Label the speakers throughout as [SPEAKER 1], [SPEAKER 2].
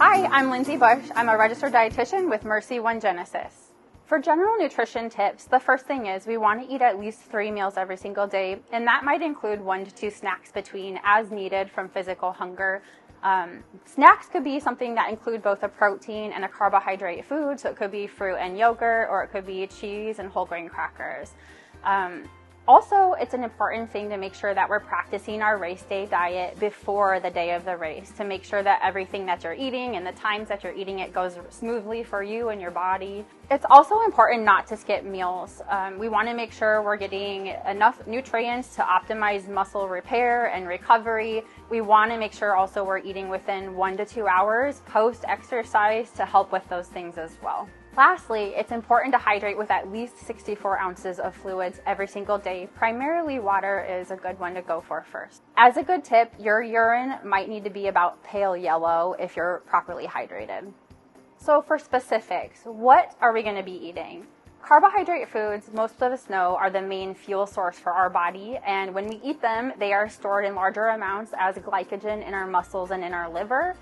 [SPEAKER 1] Hi, I'm Lindsay Bush. I'm a registered dietitian with MercyOne Genesis. For general nutrition tips, the first thing is we want to eat at least 3 meals every single day, and that might include 1 to 2 snacks between as needed from physical hunger. Snacks could be something that include both a protein and a carbohydrate food, so it could be fruit and yogurt, or it could be cheese and whole grain crackers. Also, it's an important thing to make sure that we're practicing our race day diet before the day of the race to make sure that everything that you're eating and the times that you're eating it goes smoothly for you and your body. It's also important not to skip meals. We want to make sure we're getting enough nutrients to optimize muscle repair and recovery. We want to make sure also we're eating within 1 to 2 hours post-exercise to help with those things as well. Lastly, it's important to hydrate with at least 64 ounces of fluids every single day. Primarily water is a good one to go for first. As a good tip, your urine might need to be about pale yellow if you're properly hydrated. So for specifics, what are we going to be eating? Carbohydrate foods, most of us know, are the main fuel source for our body, and when we eat them, they are stored in larger amounts as glycogen in our muscles and in our liver.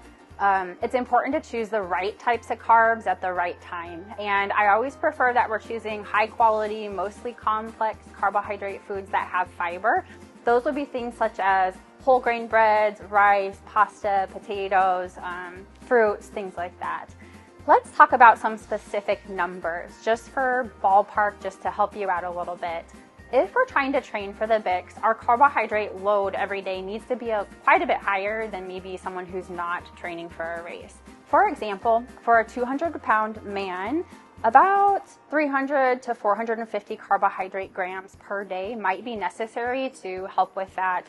[SPEAKER 1] It's important to choose the right types of carbs at the right time. And I always prefer that we're choosing high quality, mostly complex carbohydrate foods that have fiber. Those would be things such as whole grain breads, rice, pasta, potatoes, fruits, things like that. Let's talk about some specific numbers just for ballpark, just to help you out a little bit. If we're trying to train for the Bix, our carbohydrate load every day needs to be quite a bit higher than maybe someone who's not training for a race. For example, for a 200-pound man, about 300 to 450 carbohydrate grams per day might be necessary to help with that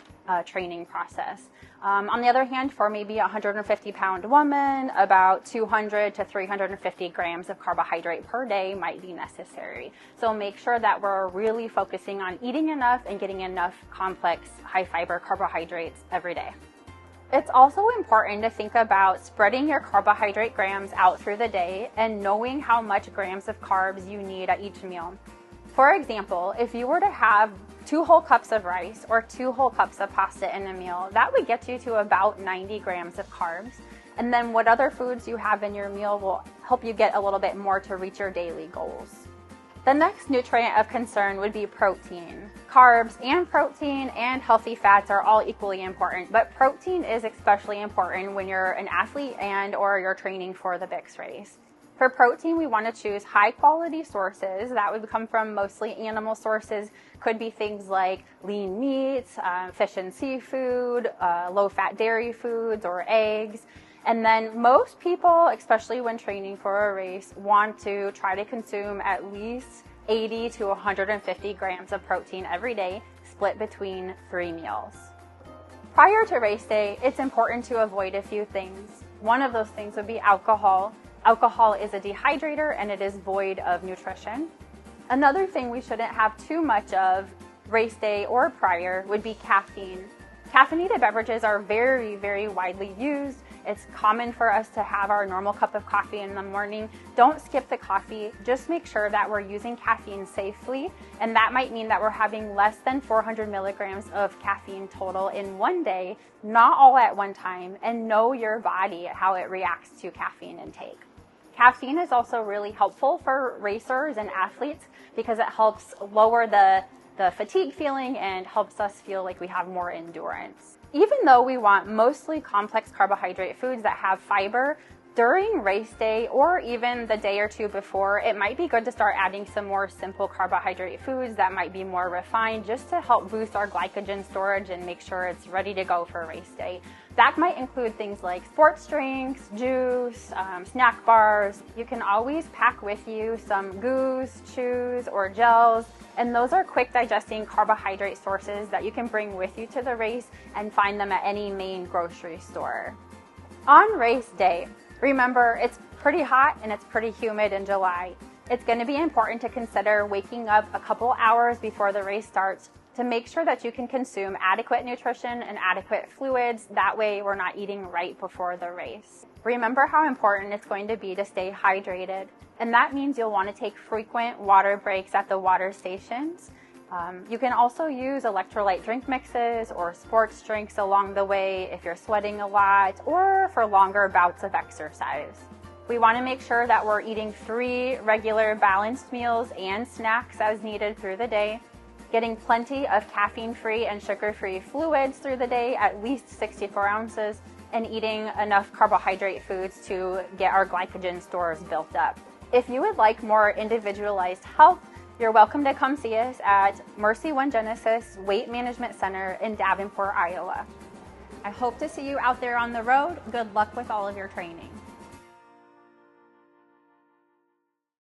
[SPEAKER 1] training process. On the other hand, for maybe a 150-pound woman, about 200 to 350 grams of carbohydrate per day might be necessary. So make sure that we're really focusing on eating enough and getting enough complex, high-fiber carbohydrates every day. It's also important to think about spreading your carbohydrate grams out through the day and knowing how much grams of carbs you need at each meal. For example, if you were to have 2 whole cups of rice or 2 whole cups of pasta in a meal, that would get you to about 90 grams of carbs. And then what other foods you have in your meal will help you get a little bit more to reach your daily goals. The next nutrient of concern would be protein. Carbs and protein and healthy fats are all equally important, but protein is especially important when you're an athlete and or you're training for the Bix race. For protein, we want to choose high quality sources. That would come from mostly animal sources. Could be things like lean meats, fish and seafood, low fat dairy foods, or eggs. And then most people, especially when training for a race, want to try to consume at least 80 to 150 grams of protein every day, split between 3 meals. Prior to race day, it's important to avoid a few things. One of those things would be alcohol. Alcohol is a dehydrator and it is void of nutrition. Another thing we shouldn't have too much of race day or prior would be caffeine. Caffeinated beverages are very, very widely used. It's common for us to have our normal cup of coffee in the morning. Don't skip the coffee. Just make sure that we're using caffeine safely, and that might mean that we're having less than 400 milligrams of caffeine total in one day, not all at one time, and know your body, how it reacts to caffeine intake. Caffeine is also really helpful for racers and athletes because it helps lower the fatigue feeling and helps us feel like we have more endurance. Even though we want mostly complex carbohydrate foods that have fiber, during race day or even the day or two before, it might be good to start adding some more simple carbohydrate foods that might be more refined just to help boost our glycogen storage and make sure it's ready to go for race day. That might include things like sports drinks, juice, snack bars. You can always pack with you some goos, chews, or gels, and those are quick digesting carbohydrate sources that you can bring with you to the race and find them at any main grocery store. On race day, remember it's pretty hot and it's pretty humid in July. It's going to be important to consider waking up a couple hours before the race starts to make sure that you can consume adequate nutrition and adequate fluids. That way we're not eating right before the race. Remember how important it's going to be to stay hydrated, and that means you'll want to take frequent water breaks at the water stations. You can also use electrolyte drink mixes or sports drinks along the way if you're sweating a lot or for longer bouts of exercise. We want to make sure that we're eating 3 regular balanced meals and snacks as needed through the day, getting plenty of caffeine-free and sugar-free fluids through the day, at least 64 ounces, and eating enough carbohydrate foods to get our glycogen stores built up. If you would like more individualized help, you're welcome to come see us at MercyOne Genesis Weight Management Center in Davenport, Iowa. I hope to see you out there on the road. Good luck with all of your training.